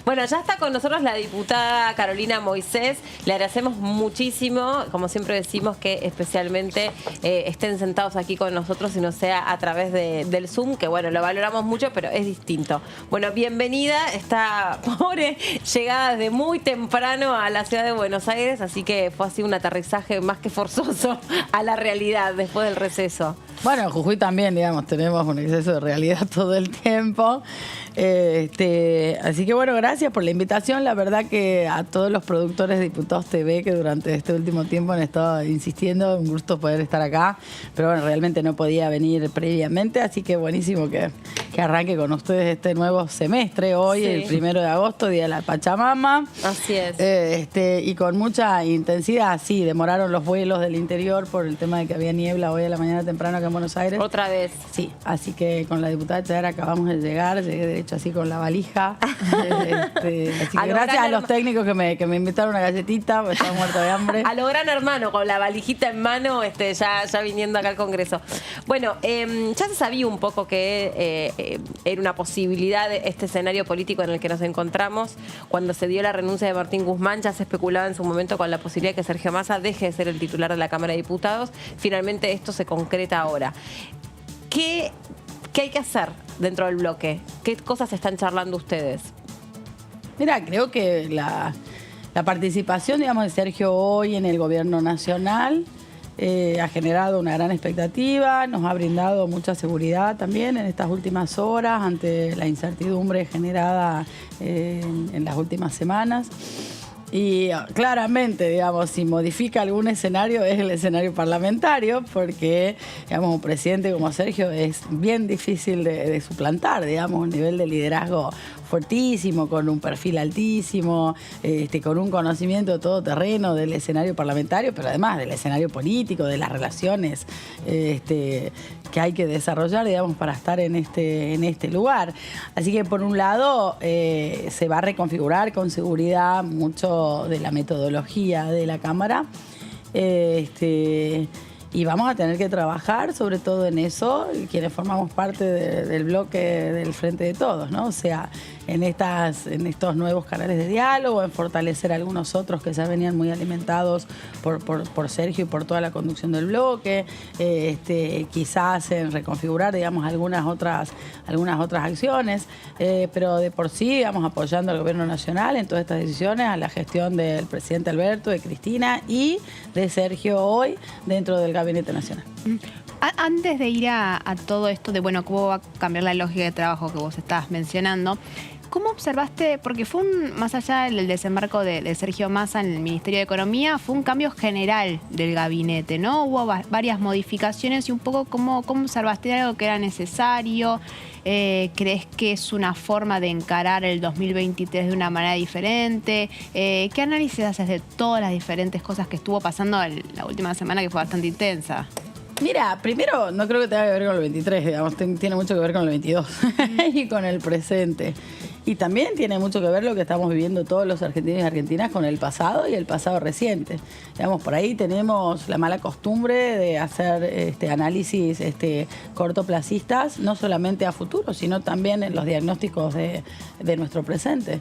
Bueno, ya está con nosotros la diputada Carolina Moisés. Le agradecemos muchísimo, como siempre decimos, que especialmente estén sentados aquí con nosotros y no sea a través del Zoom, que bueno, lo valoramos mucho, pero es distinto. Bueno, bienvenida. Esta pobre llegada desde muy temprano a la ciudad de Buenos Aires, así que fue así un aterrizaje más que forzoso a la realidad después del receso. Bueno, en Jujuy también, digamos, tenemos un exceso de realidad todo el tiempo. Así que bueno, gracias por la invitación. La verdad que a todos los productores de Diputados TV que durante este último tiempo han estado insistiendo, un gusto poder estar acá. Pero bueno, realmente no podía venir previamente, así que buenísimo que arranque con ustedes este nuevo semestre. Hoy, sí. El 1 de agosto, Día de la Pachamama. Así es. Y con mucha intensidad, sí, demoraron los vuelos del interior por el tema de que había niebla hoy a la mañana temprano acá en Buenos Aires. Otra vez. Sí, así que con la diputada Chedar acabamos de llegar, llegué derecho así con la valija. Así que gracias a los técnicos que me invitaron una galletita, porque estaba muerto de hambre. A lo gran hermano, con la valijita en mano, ya viniendo acá al Congreso. Bueno, ya se sabía un poco que era una posibilidad este escenario político en el que nos encontramos. Cuando se dio la renuncia de Martín Guzmán, ya se especulaba en su momento con la posibilidad de que Sergio Massa deje de ser el titular de la Cámara de Diputados. Finalmente esto se concreta ahora. ¿Qué hay que hacer dentro del bloque? ¿Qué cosas están charlando ustedes? Mira, creo que la participación, digamos, de Sergio hoy en el gobierno nacional ha generado una gran expectativa, nos ha brindado mucha seguridad también en estas últimas horas ante la incertidumbre generada en las últimas semanas. Y claramente, digamos, si modifica algún escenario es el escenario parlamentario, porque, digamos, un presidente como Sergio es bien difícil de suplantar, digamos, un nivel de liderazgo fuertísimo, con un perfil altísimo, con un conocimiento todoterreno del escenario parlamentario, pero además del escenario político, de las relaciones que hay que desarrollar, digamos, para estar en este lugar. Así que, por un lado, se va a reconfigurar con seguridad mucho de la metodología de la Cámara. Y vamos a tener que trabajar sobre todo en eso, quienes formamos parte del bloque del Frente de Todos, ¿no? O sea, en estos nuevos canales de diálogo, en fortalecer algunos otros que ya venían muy alimentados por Sergio y por toda la conducción del bloque, quizás en reconfigurar, digamos, algunas otras acciones, pero de por sí, digamos, apoyando al gobierno nacional en todas estas decisiones, a la gestión del presidente Alberto, de Cristina y de Sergio hoy dentro del Gabinete Nacional. Antes de ir a todo esto de, bueno, cómo va a cambiar la lógica de trabajo que vos estabas mencionando, ¿cómo observaste? Porque fue más allá del desembarco de Sergio Massa en el Ministerio de Economía, fue un cambio general del gabinete, ¿no? Hubo varias modificaciones y un poco ¿cómo observaste algo que era necesario? ¿Crees que es una forma de encarar el 2023 de una manera diferente? ¿Qué análisis haces de todas las diferentes cosas que estuvo pasando la última semana, que fue bastante intensa? Mira, primero no creo que tenga que ver con el 23, digamos, tiene mucho que ver con el 22 y con el presente. Y también tiene mucho que ver lo que estamos viviendo todos los argentinos y argentinas con el pasado y el pasado reciente. Digamos, por ahí tenemos la mala costumbre de hacer análisis cortoplacistas, no solamente a futuro, sino también en los diagnósticos de nuestro presente.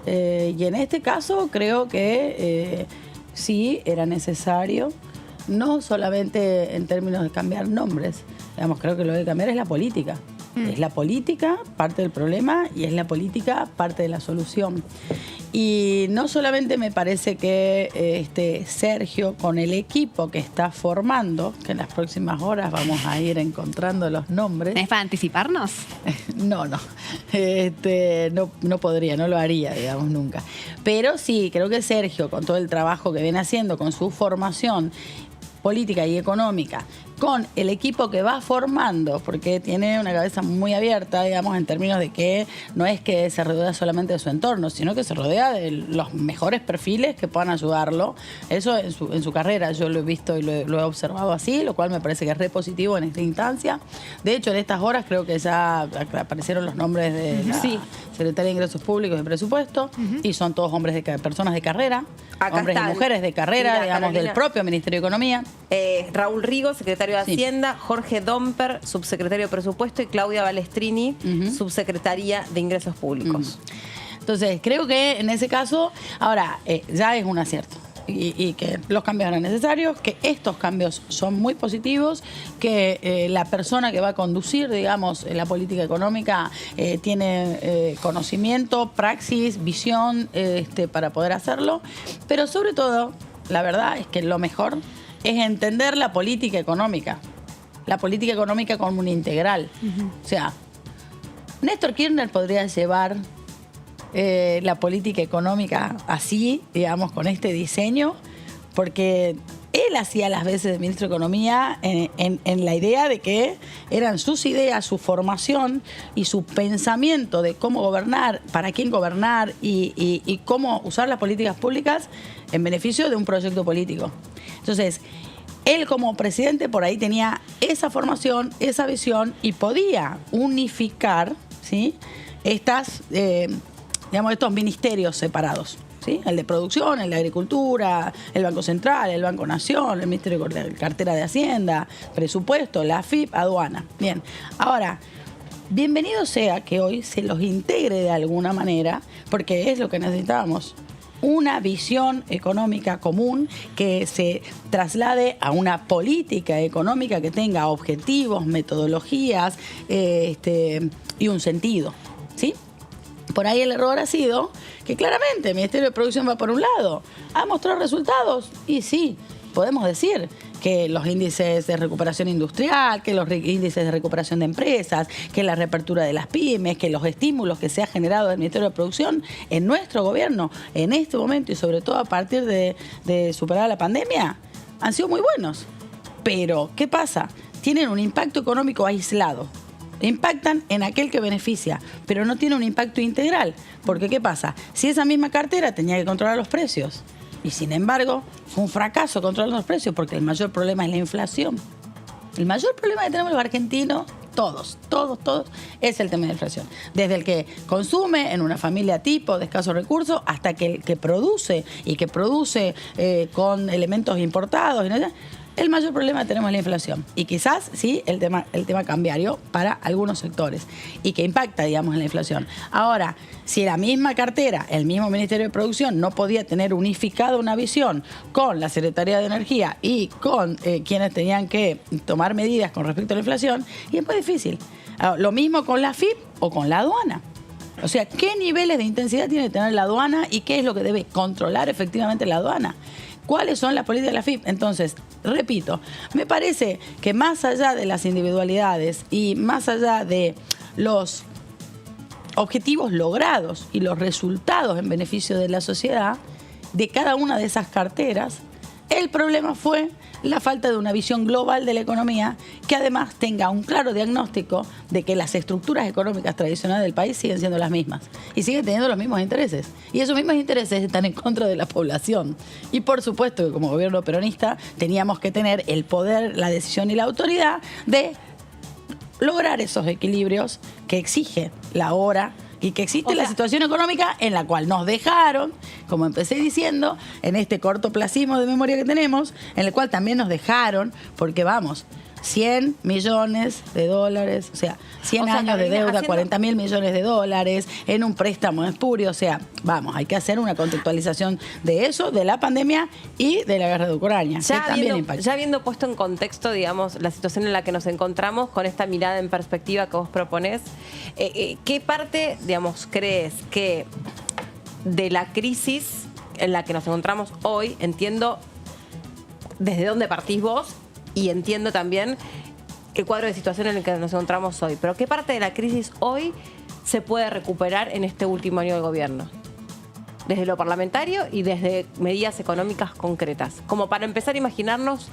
Y en este caso creo que sí era necesario, no solamente en términos de cambiar nombres, digamos, creo que lo que cambiar es la política. Es la política parte del problema y es la política parte de la solución. Y no solamente me parece que Sergio, con el equipo que está formando, que en las próximas horas vamos a ir encontrando los nombres. ¿Es para anticiparnos? No. No podría, no lo haría, digamos, nunca. Pero sí, creo que Sergio, con todo el trabajo que viene haciendo, con su formación política y económica, con el equipo que va formando, porque tiene una cabeza muy abierta, digamos, en términos de que no es que se rodea solamente de su entorno, sino que se rodea de los mejores perfiles que puedan ayudarlo. Eso en su carrera yo lo he visto y lo he observado así, lo cual me parece que es re positivo en esta instancia. De hecho, en estas horas creo que ya aparecieron los nombres de la Secretaría de Ingresos Públicos y Presupuesto, y son todos personas de carrera, hombres y mujeres de carrera, digamos, del propio Ministerio de Economía. Raúl Rigo, secretario de Hacienda, Jorge Domper, subsecretario de Presupuesto, y Claudia Balestrini, subsecretaria de Ingresos Públicos. Entonces, creo que en ese caso, ahora, ya es un acierto. Y que los cambios eran necesarios, que estos cambios son muy positivos, que la persona que va a conducir, digamos, la política económica tiene conocimiento, praxis, visión para poder hacerlo. Pero sobre todo, la verdad es que lo mejor es entender la política económica como un integral. O sea, Néstor Kirchner podría llevar la política económica así, digamos, con este diseño, porque él hacía las veces de ministro de Economía en la idea de que eran sus ideas, su formación y su pensamiento de cómo gobernar, para quién gobernar y cómo usar las políticas públicas en beneficio de un proyecto político. Entonces, él como presidente por ahí tenía esa formación, esa visión y podía unificar, ¿sí?, estos ministerios separados, ¿sí? El de producción, el de agricultura, el Banco Central, el Banco Nación, el Ministerio de Cartera de Hacienda, presupuesto, la AFIP, aduana. Bien, ahora, bienvenido sea que hoy se los integre de alguna manera, porque es lo que necesitábamos. Una visión económica común que se traslade a una política económica que tenga objetivos, metodologías y un sentido, ¿sí? Por ahí el error ha sido que claramente el Ministerio de Producción va por un lado. ¿Ha mostrado resultados? Y sí, podemos decir que los índices de recuperación industrial, que los índices de recuperación de empresas, que la reapertura de las pymes, que los estímulos que se ha generado del Ministerio de Producción en nuestro gobierno en este momento y sobre todo a partir de superar la pandemia, han sido muy buenos. Pero, ¿qué pasa? Tienen un impacto económico aislado. Impactan en aquel que beneficia, pero no tiene un impacto integral. Porque, ¿qué pasa? Si esa misma cartera tenía que controlar los precios, y sin embargo fue un fracaso controlar los precios, porque el mayor problema es la inflación. El mayor problema que tenemos los argentinos, todos, es el tema de la inflación. Desde el que consume en una familia tipo de escasos recursos, hasta que el que produce, y que produce con elementos importados, el mayor problema que tenemos es la inflación. Y quizás, sí, el tema cambiario para algunos sectores y que impacta, digamos, en la inflación. Ahora, si la misma cartera, el mismo Ministerio de Producción no podía tener unificada una visión con la Secretaría de Energía y con quienes tenían que tomar medidas con respecto a la inflación, y es muy difícil. Ahora, lo mismo con la AFIP o con la aduana. O sea, ¿qué niveles de intensidad tiene que tener la aduana y qué es lo que debe controlar efectivamente la aduana? ¿Cuáles son las políticas de la AFIP? Entonces, repito, me parece que más allá de las individualidades y más allá de los objetivos logrados y los resultados en beneficio de la sociedad, de cada una de esas carteras, el problema fue la falta de una visión global de la economía que además tenga un claro diagnóstico de que las estructuras económicas tradicionales del país siguen siendo las mismas y siguen teniendo los mismos intereses. Y esos mismos intereses están en contra de la población. Y por supuesto que como gobierno peronista teníamos que tener el poder, la decisión y la autoridad de lograr esos equilibrios que exige la hora y que existe la situación económica en la cual nos dejaron, como empecé diciendo, en este cortoplacismo de memoria que tenemos, en el cual también nos dejaron, porque vamos, 100 millones de dólares, o sea, 100 años de deuda, 40.000 millones de dólares, en un préstamo espurio, o sea, vamos, hay que hacer una contextualización de eso, de la pandemia y de la guerra de Ucrania, que también impacta. Ya habiendo puesto en contexto, digamos, la situación en la que nos encontramos, con esta mirada en perspectiva que vos proponés, ¿qué parte, digamos, crees que de la crisis en la que nos encontramos hoy, entiendo desde dónde partís vos, y entiendo también el cuadro de situación en el que nos encontramos hoy, pero qué parte de la crisis hoy se puede recuperar en este último año de gobierno? Desde lo parlamentario y desde medidas económicas concretas, como para empezar a imaginarnos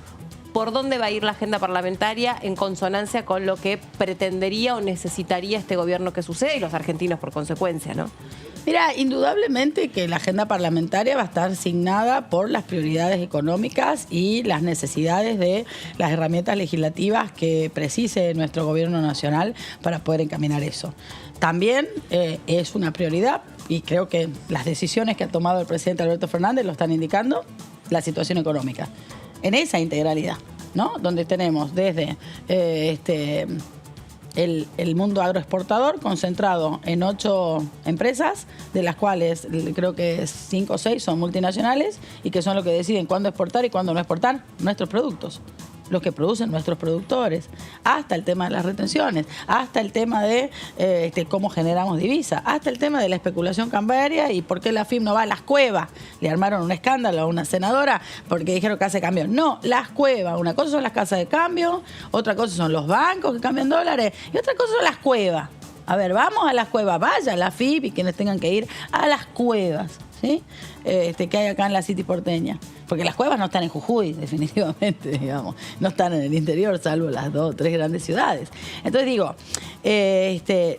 por dónde va a ir la agenda parlamentaria en consonancia con lo que pretendería o necesitaría este gobierno que suceda y los argentinos por consecuencia, ¿no? Mira, indudablemente que la agenda parlamentaria va a estar signada por las prioridades económicas y las necesidades de las herramientas legislativas que precise nuestro gobierno nacional para poder encaminar eso. También es una prioridad, y creo que las decisiones que ha tomado el presidente Alberto Fernández lo están indicando, la situación económica. En esa integralidad, ¿no? Donde tenemos desde el mundo agroexportador concentrado en 8 empresas, de las cuales creo que 5 o 6 son multinacionales y que son los que deciden cuándo exportar y cuándo no exportar nuestros productos, los que producen nuestros productores, hasta el tema de las retenciones, hasta el tema de cómo generamos divisa, hasta el tema de la especulación cambiaria y por qué la FIP no va a las cuevas. Le armaron un escándalo a una senadora porque dijeron que hace cambio. No, las cuevas. Una cosa son las casas de cambio, otra cosa son los bancos que cambian dólares y otra cosa son las cuevas. A ver, vamos a las cuevas, vaya la FIP y quienes tengan que ir a las cuevas, ¿sí? Que hay acá en la City porteña. Porque las cuevas no están en Jujuy, definitivamente, digamos. No están en el interior, salvo las 2 o 3 grandes ciudades. Entonces digo,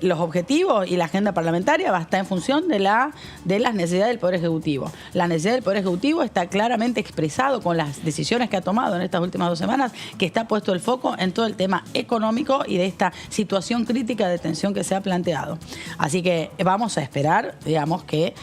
los objetivos y la agenda parlamentaria va a estar en función de las necesidades del Poder Ejecutivo. La necesidad del Poder Ejecutivo está claramente expresado con las decisiones que ha tomado en estas últimas 2 semanas, que está puesto el foco en todo el tema económico y de esta situación crítica de tensión que se ha planteado. Así que vamos a esperar, digamos, que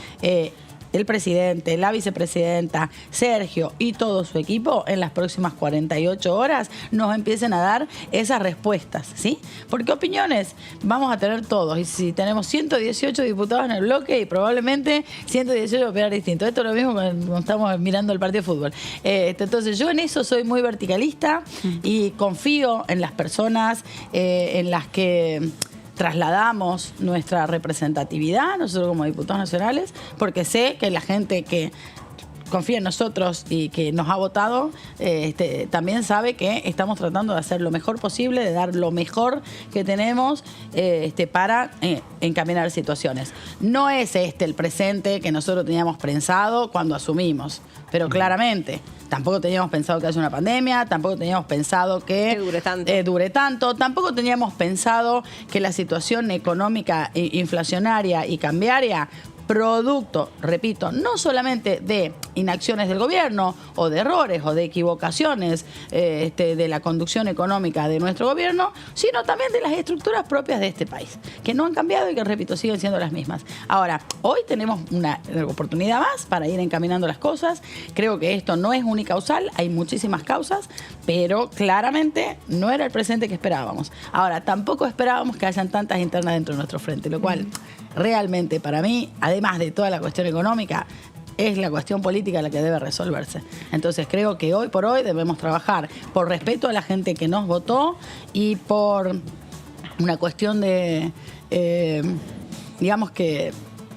el presidente, la vicepresidenta, Sergio y todo su equipo en las próximas 48 horas nos empiecen a dar esas respuestas, ¿sí? Porque opiniones vamos a tener todos. Y si tenemos 118 diputados en el bloque y probablemente 118 opinar distintos. Esto es lo mismo cuando estamos mirando el partido de fútbol. Entonces yo en eso soy muy verticalista y confío en las personas en las que trasladamos nuestra representatividad, nosotros como diputados nacionales, porque sé que la gente que confía en nosotros y que nos ha votado, también sabe que estamos tratando de hacer lo mejor posible, de dar lo mejor que tenemos para encaminar situaciones. No es el presente que nosotros teníamos pensado cuando asumimos, pero claramente tampoco teníamos pensado que haya una pandemia, tampoco teníamos pensado que dure tanto, tampoco teníamos pensado que la situación económica, inflacionaria y cambiaria producto, repito, no solamente de inacciones del gobierno o de errores o de equivocaciones de la conducción económica de nuestro gobierno, sino también de las estructuras propias de este país, que no han cambiado y que, repito, siguen siendo las mismas. Ahora, hoy tenemos una oportunidad más para ir encaminando las cosas. Creo que esto no es unicausal, hay muchísimas causas, pero claramente no era el presente que esperábamos. Ahora, tampoco esperábamos que hayan tantas internas dentro de nuestro frente, lo cual realmente para mí, además de toda la cuestión económica, es la cuestión política la que debe resolverse. Entonces creo que hoy por hoy debemos trabajar por respeto a la gente que nos votó y por una cuestión de, digamos que,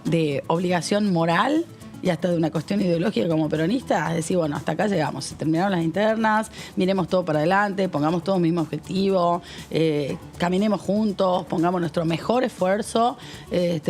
de obligación moral y hasta de una cuestión ideológica como peronista, es decir, bueno, hasta acá llegamos, se terminaron las internas, miremos todo para adelante, pongamos todo el mismo objetivo, caminemos juntos, pongamos nuestro mejor esfuerzo,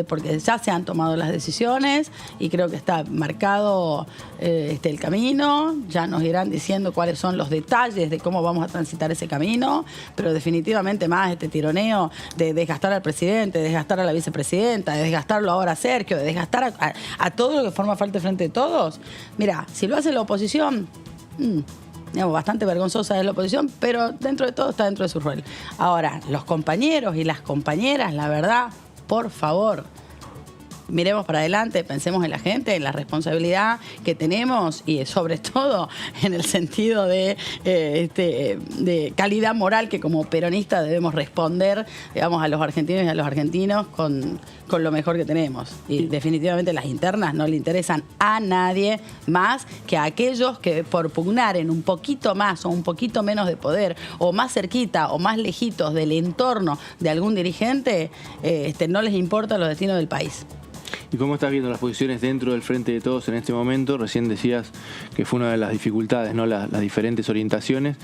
porque ya se han tomado las decisiones y creo que está marcado el camino, ya nos irán diciendo cuáles son los detalles de cómo vamos a transitar ese camino, pero definitivamente más este tironeo de desgastar al presidente, de desgastar a la vicepresidenta, de desgastarlo ahora a Sergio, de desgastar a todo lo que forma parte frente de todos. Mira, si lo hace la oposición, digamos, bastante vergonzosa es la oposición, pero dentro de todo está dentro de su rol. Ahora, los compañeros y las compañeras, la verdad, por favor, miremos para adelante, pensemos en la gente, en la responsabilidad que tenemos y sobre todo en el sentido de calidad moral que como peronista debemos responder, digamos, a los argentinos y a los argentinos con lo mejor que tenemos. Y definitivamente las internas no le interesan a nadie más que a aquellos que por pugnar en un poquito más o un poquito menos de poder o más cerquita o más lejitos del entorno de algún dirigente, no les importa los destinos del país. ¿Y cómo estás viendo las posiciones dentro del Frente de Todos en este momento? Recién decías que fue una de las dificultades, ¿no? Las diferentes orientaciones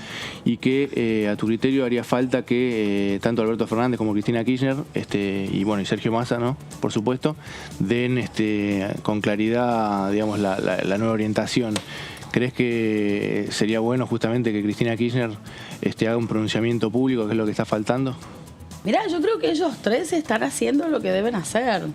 y que a tu criterio haría falta que tanto Alberto Fernández como Cristina Kirchner y Sergio Massa, ¿no? Por supuesto, den con claridad, digamos, la nueva orientación. ¿Crees que sería bueno justamente que Cristina Kirchner haga un pronunciamiento público, que es lo que está faltando? Mirá, yo creo que ellos tres están haciendo lo que deben hacer.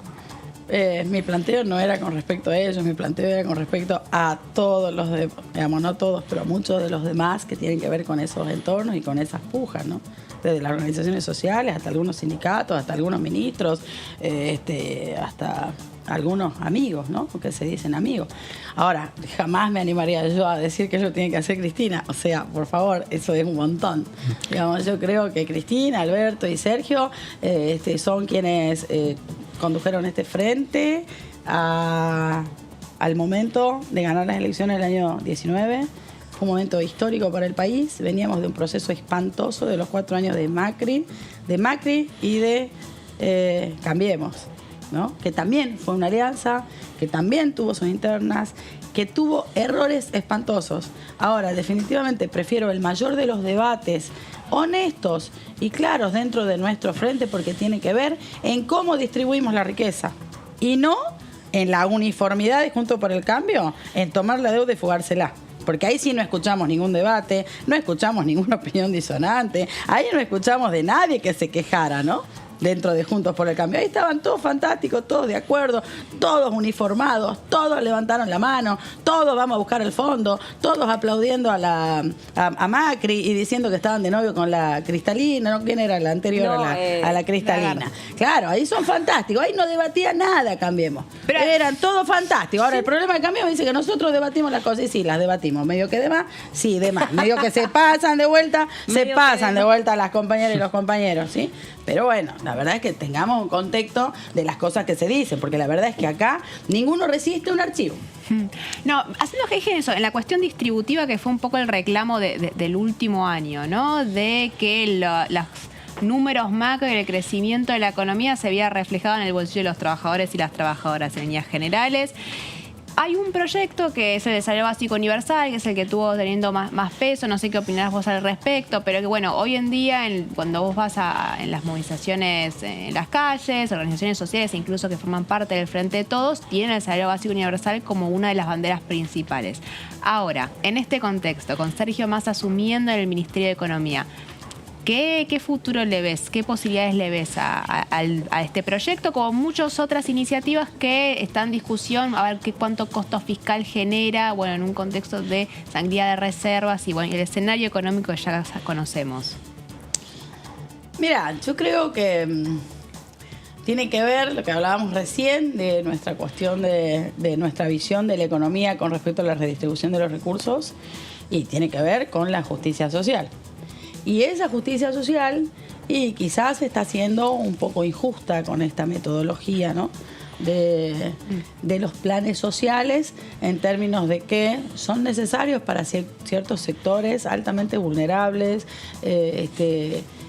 Mi planteo no era con respecto a ellos, mi planteo era con respecto a todos los digamos, no todos, pero muchos de los demás que tienen que ver con esos entornos y con esas pujas, ¿no? Desde las organizaciones sociales hasta algunos sindicatos, hasta algunos ministros, hasta algunos amigos, ¿no? Porque se dicen amigos. Ahora, jamás me animaría yo a decir que eso tiene que hacer Cristina. O sea, por favor, eso es un montón. Digamos, yo creo que Cristina, Alberto y Sergio son quienes condujeron este frente al momento de ganar las elecciones del año 19. Fue un momento histórico para el país. Veníamos de un proceso espantoso de los 4 años de Macri y de Cambiemos, ¿no? Que también fue una alianza, que también tuvo sus internas, que tuvo errores espantosos. Ahora, definitivamente prefiero el mayor de los debates honestos y claros dentro de nuestro frente, porque tiene que ver en cómo distribuimos la riqueza y no en la uniformidad de Juntos por el Cambio, en tomar la deuda y fugársela. Porque ahí sí no escuchamos ningún debate, no escuchamos ninguna opinión disonante, ahí no escuchamos de nadie que se quejara, ¿no? Dentro de Juntos por el Cambio. Ahí estaban todos fantásticos, todos de acuerdo, todos uniformados, todos levantaron la mano, todos vamos a buscar el fondo, todos aplaudiendo a Macri y diciendo que estaban de novio con la Cristalina, ¿no? ¿Quién era la anterior a la Cristalina? Claro, ahí son fantásticos, ahí no debatía nada Cambiemos. Pero eran todos fantásticos. Ahora, sí. El problema de Cambiemos dice que nosotros debatimos las cosas, y sí, las debatimos. Medio que de más, sí, de más. Medio que se pasan de vuelta, las compañeras y los compañeros, ¿sí? Pero bueno, la verdad es que tengamos un contexto de las cosas que se dicen, porque la verdad es que acá ninguno resiste un archivo. No, haciendo que dije eso, en la cuestión distributiva, que fue un poco el reclamo del último año, ¿no? De que los números macro y el crecimiento de la economía se había reflejado en el bolsillo de los trabajadores y las trabajadoras en líneas generales. Hay un proyecto que es el de salario básico universal, que es el que tuvo teniendo más peso, no sé qué opinarás vos al respecto, pero que bueno, hoy en día cuando vos vas en las movilizaciones en las calles, organizaciones sociales, incluso que forman parte del Frente de Todos, tienen el salario básico universal como una de las banderas principales. Ahora, en este contexto, con Sergio Massa asumiendo en el Ministerio de Economía, ¿qué futuro le ves? ¿Qué posibilidades le ves a este proyecto? Como muchas otras iniciativas que están en discusión, a ver cuánto costo fiscal genera, bueno, en un contexto de sangría de reservas y bueno, el escenario económico que ya conocemos. Mira, yo creo que tiene que ver lo que hablábamos recién de nuestra cuestión de nuestra visión de la economía con respecto a la redistribución de los recursos, y tiene que ver con la justicia social. Y esa justicia social, y quizás está siendo un poco injusta con esta metodología, ¿no? de los planes sociales, en términos de que son necesarios para ciertos sectores altamente vulnerables,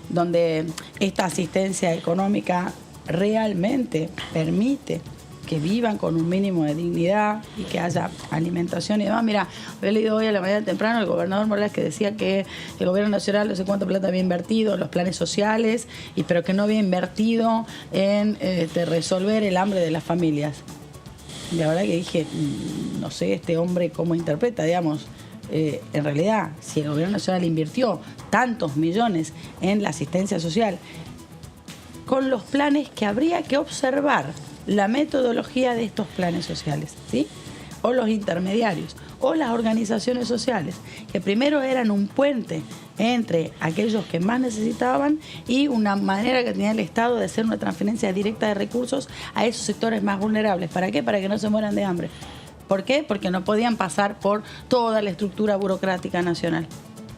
donde esta asistencia económica realmente permite que vivan con un mínimo de dignidad y que haya alimentación y demás. Mira, he leído hoy a la mañana temprano el gobernador Morales que decía que el gobierno nacional no sé cuánta plata había invertido en los planes sociales, pero que no había invertido en resolver el hambre de las familias. Y la verdad que dije, no sé este hombre cómo interpreta, digamos. En realidad, si el gobierno nacional invirtió tantos millones en la asistencia social, con los planes que habría que observar la metodología de estos planes sociales, ¿sí? O los intermediarios, o las organizaciones sociales, que primero eran un puente entre aquellos que más necesitaban y una manera que tenía el Estado de hacer una transferencia directa de recursos a esos sectores más vulnerables. ¿Para qué? Para que no se mueran de hambre. ¿Por qué? Porque no podían pasar por toda la estructura burocrática nacional.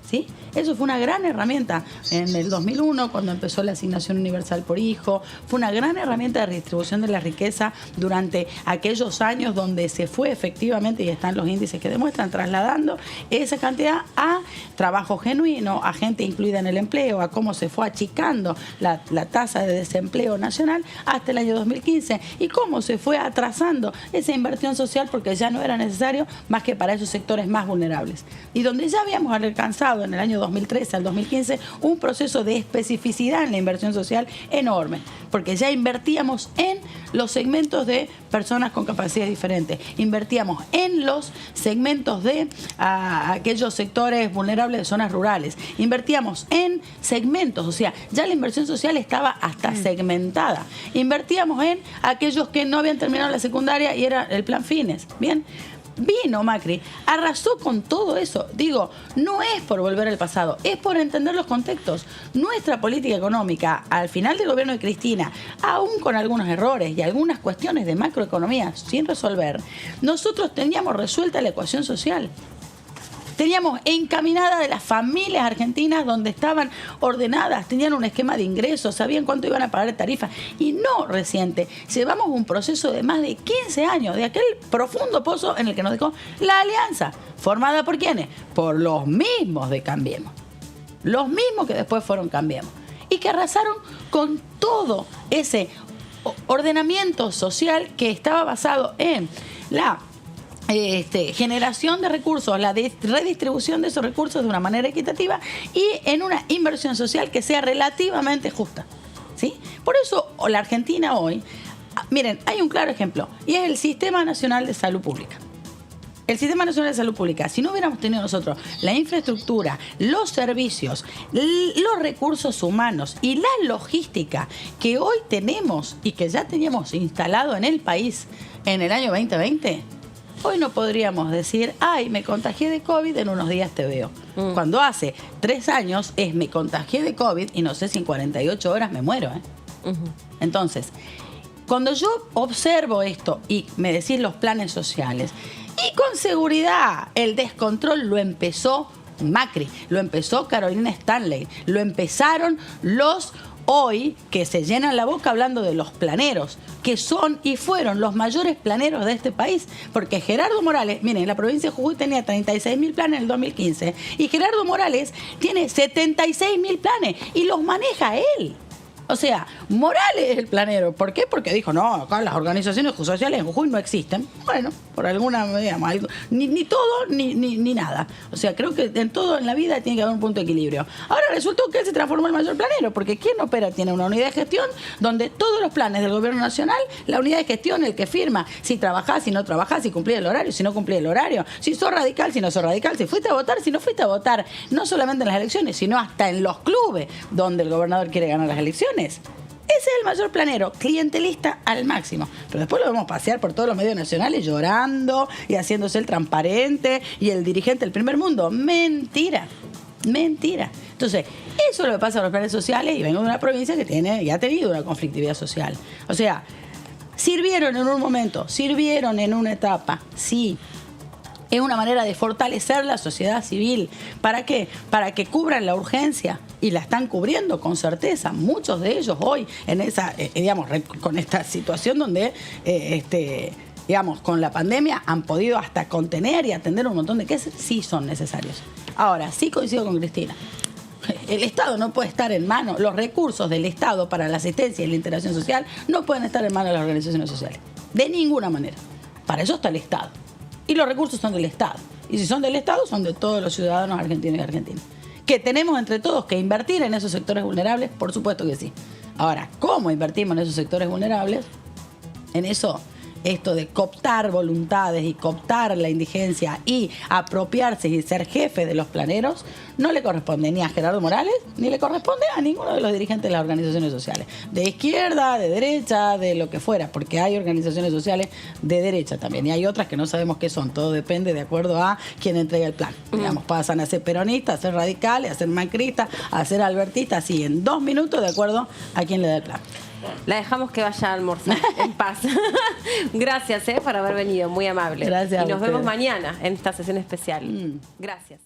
¿Sí? Eso fue una gran herramienta en el 2001, cuando empezó la asignación universal por hijo. Fue una gran herramienta de redistribución de la riqueza durante aquellos años donde se fue efectivamente, y están los índices que demuestran, trasladando esa cantidad a trabajo genuino, a gente incluida en el empleo, a cómo se fue achicando la tasa de desempleo nacional hasta el año 2015 y cómo se fue atrasando esa inversión social porque ya no era necesario más que para esos sectores más vulnerables. Y donde ya habíamos alcanzado en el año 2013 al 2015 un proceso de especificidad en la inversión social enorme, porque ya invertíamos en los segmentos de personas con capacidades diferentes, invertíamos en los segmentos de aquellos sectores vulnerables de zonas rurales, invertíamos en segmentos, o sea, ya la inversión social estaba hasta segmentada, invertíamos en aquellos que no habían terminado la secundaria y era el plan Fines, bien. vino Macri, arrasó con todo eso. Digo, no es por volver al pasado, es por entender los contextos. Nuestra política económica, al final del gobierno de Cristina, aún con algunos errores y algunas cuestiones de macroeconomía sin resolver, nosotros teníamos resuelta la ecuación social. Teníamos encaminada de las familias argentinas donde estaban ordenadas, tenían un esquema de ingresos, sabían cuánto iban a pagar de tarifa. Y no reciente, llevamos un proceso de más de 15 años, de aquel profundo pozo en el que nos dejó la alianza. ¿Formada por quiénes? Por los mismos de Cambiemos. Los mismos que después fueron Cambiemos. Y que arrasaron con todo ese ordenamiento social que estaba basado en la generación de recursos, la redistribución de esos recursos de una manera equitativa y en una inversión social que sea relativamente justa, ¿sí? Por eso la Argentina hoy, miren, hay un claro ejemplo y es el Sistema Nacional de Salud Pública. El Sistema Nacional de Salud Pública, si no hubiéramos tenido nosotros la infraestructura, los servicios, los recursos humanos y la logística que hoy tenemos y que ya teníamos instalado en el país en el año 2020, hoy no podríamos decir, ay, me contagié de COVID, en unos días te veo. Cuando hace 3 años me contagié de COVID y no sé si en 48 horas me muero. Entonces, cuando yo observo esto y me decís los planes sociales, y con seguridad el descontrol lo empezó Macri, lo empezó Carolina Stanley, lo empezaron los hoy que se llenan la boca hablando de los planeros, que son y fueron los mayores planeros de este país, porque Gerardo Morales, miren, la provincia de Jujuy tenía 36.000 planes en el 2015 y Gerardo Morales tiene 76.000 planes y los maneja él. O sea, Morales es el planero. ¿Por qué? Porque dijo, no, acá las organizaciones sociales en Jujuy no existen. Bueno, por alguna, digamos, ni todo ni nada. O sea, creo que en todo en la vida tiene que haber un punto de equilibrio. Ahora resultó que él se transformó en el mayor planero, porque ¿quién opera? Tiene una unidad de gestión donde todos los planes del gobierno nacional, la unidad de gestión, el que firma, si trabajás, si no trabajás, si cumplís el horario, si no cumplís el horario, si sos radical, si no sos radical, si fuiste a votar, si no fuiste a votar, no solamente en las elecciones, sino hasta en los clubes donde el gobernador quiere ganar las elecciones. Ese es el mayor planero, clientelista al máximo. Pero después lo vemos pasear por todos los medios nacionales llorando y haciéndose el transparente y el dirigente del primer mundo. Mentira, mentira. Entonces, eso es lo que pasa con los planes sociales y vengo de una provincia que tiene y ha tenido una conflictividad social. O sea, sirvieron en un momento, sirvieron en una etapa, sí. Es una manera de fortalecer la sociedad civil. ¿Para qué? Para que cubran la urgencia. Y la están cubriendo con certeza. Muchos de ellos hoy, en esa, digamos, con esta situación donde, digamos, con la pandemia han podido hasta contener y atender un montón de casos, sí son necesarios. Ahora, sí coincido con Cristina. El Estado no puede estar en manos, los recursos del Estado para la asistencia y la integración social no pueden estar en manos de las organizaciones sociales. De ninguna manera. Para eso está el Estado. Y los recursos son del Estado. Y si son del Estado, son de todos los ciudadanos argentinos y argentinas. ¿Que tenemos entre todos que invertir en esos sectores vulnerables? Por supuesto que sí. Ahora, ¿cómo invertimos en esos sectores vulnerables? En eso, esto de cooptar voluntades y cooptar la indigencia y apropiarse y ser jefe de los planeros, no le corresponde ni a Gerardo Morales, ni le corresponde a ninguno de los dirigentes de las organizaciones sociales. De izquierda, de derecha, de lo que fuera, porque hay organizaciones sociales de derecha también. Y hay otras que no sabemos qué son. Todo depende de acuerdo a quién entrega el plan. Digamos, pasan a ser peronistas, a ser radicales, a ser macristas, a ser albertistas, así en 2 minutos de acuerdo a quién le da el plan. La dejamos que vaya a almorzar en paz. Gracias por haber venido, muy amable. Gracias. Y nos vemos mañana en esta sesión especial. Gracias.